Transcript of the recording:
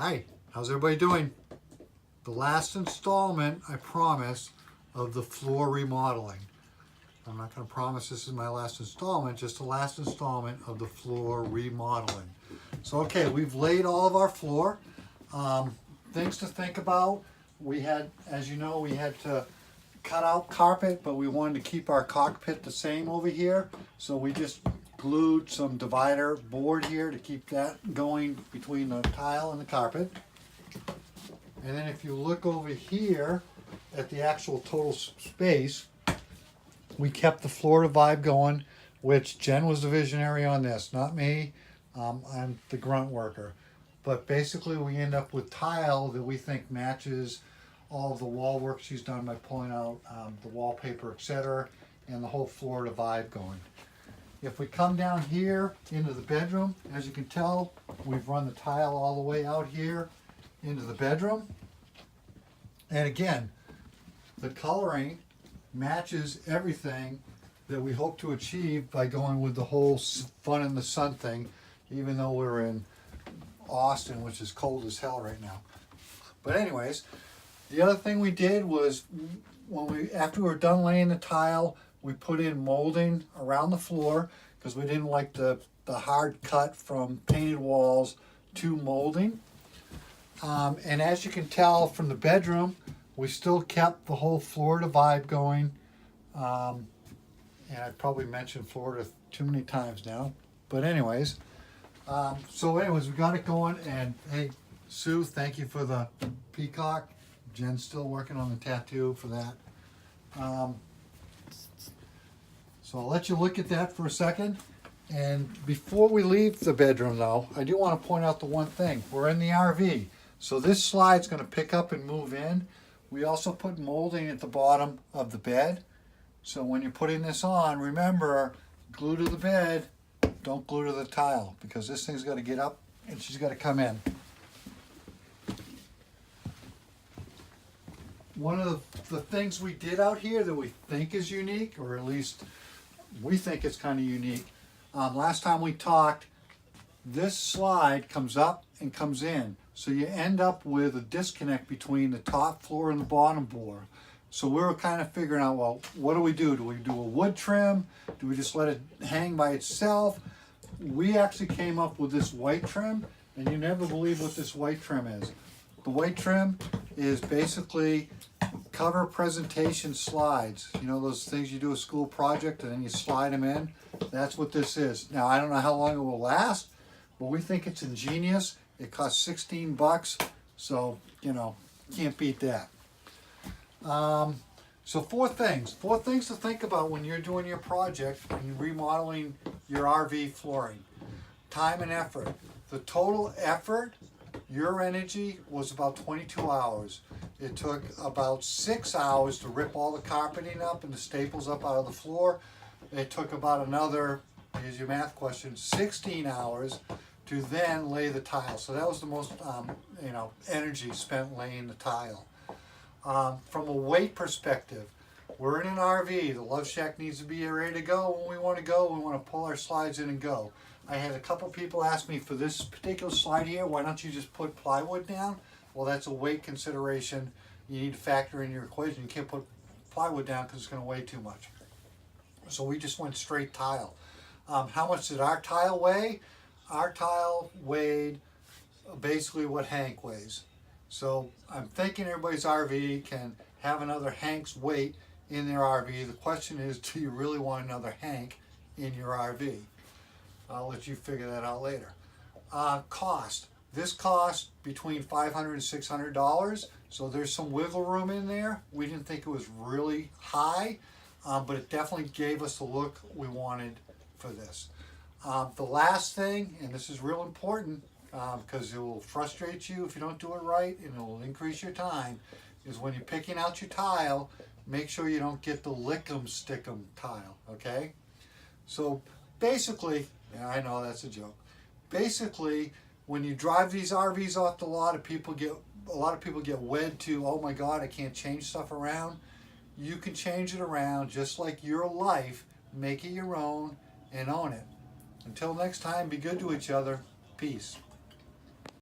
Hi, how's everybody doing? The last installment, I promise, of the floor remodeling. I'm not going to promise this is my last installment, just the last installment of the floor remodeling. So, okay, we've laid all of our floor. Things to think about. We had, as you know, we had to cut out carpet, but we wanted to keep our cockpit the same over here. So we just glued some divider board here to keep that going between the tile and the carpet. And then if you look over here at the actual total space, we kept the Florida vibe going, which Jen was the visionary on this, not me. I'm the grunt worker. But basically we end up with tile that we think matches all of the wall work she's done by pulling out the wallpaper, etc., and the whole Florida vibe going. If we come down here into the bedroom, as you can tell, we've run the tile all the way out here into the bedroom. And again, the coloring matches everything that we hope to achieve by going with the whole fun in the sun thing, even though we're in Austin, which is cold as hell right now. But anyways, the other thing we did was after we were done laying the tile, we put in molding around the floor because we didn't like the hard cut from painted walls to molding. And as you can tell from the bedroom, we still kept the whole Florida vibe going. And I've probably mentioned Florida too many times now. But anyways, we got it going. And hey, Sue, thank you for the peacock. Jen's still working on the tattoo for that. So I'll let you look at that for a second. And before we leave the bedroom though, I do want to point out the one thing. We're in the RV. So this slide's going to pick up and move in. We also put molding at the bottom of the bed. So when you're putting this on, remember, glue to the bed, don't glue to the tile, because this thing's got to get up and she's got to come in. One of the things we did out here that we think is unique, or at least we think it's kind of unique. Last time we talked, this slide comes up and comes in. So you end up with a disconnect between the top floor and the bottom floor. So we were kind of figuring out, well, what do we do? Do we do a wood trim? Do we just let it hang by itself? We actually came up with this white trim, and you never believe what this white trim is. The white trim is basically cover presentation slides. You know those things you do a school project and then you slide them in? That's what this is. Now, I don't know how long it will last, but we think it's ingenious. It costs 16 bucks, so, you know, can't beat that. So four things to think about when you're doing your project and you're remodeling your RV flooring. Time and effort. The total effort, your energy, was about 22 hours. It took about 6 hours to rip all the carpeting up and the staples up out of the floor. It took about another, here's your math question, 16 hours to then lay the tile. So that was the most energy spent laying the tile. From a weight perspective, we're in an RV. The Love Shack needs to be ready to go when we want to go. We want to pull our slides in and go. I had a couple people ask me for this particular slide here, why don't you just put plywood down? Well, that's a weight consideration. You need to factor in your equation. You can't put plywood down because it's going to weigh too much. So we just went straight tile. How much did our tile weigh? Our tile weighed basically what Hank weighs. So I'm thinking everybody's RV can have another Hank's weight in their RV. The question is, do you really want another Hank in your RV? I'll let you figure that out later. Cost. This cost between $500 and $600, so there's some wiggle room in there. We didn't think it was really high, but it definitely gave us the look we wanted for this. The last thing, and this is real important because it will frustrate you if you don't do it right and it will increase your time, is when you're picking out your tile, make sure you don't get the lick-em stick-em tile, okay? So basically, yeah, I know that's a joke. Basically, when you drive these RVs off the lot, a lot of people get wed to, oh my God, I can't change stuff around. You can change it around just like your life. Make it your own and own it. Until next time, be good to each other. Peace.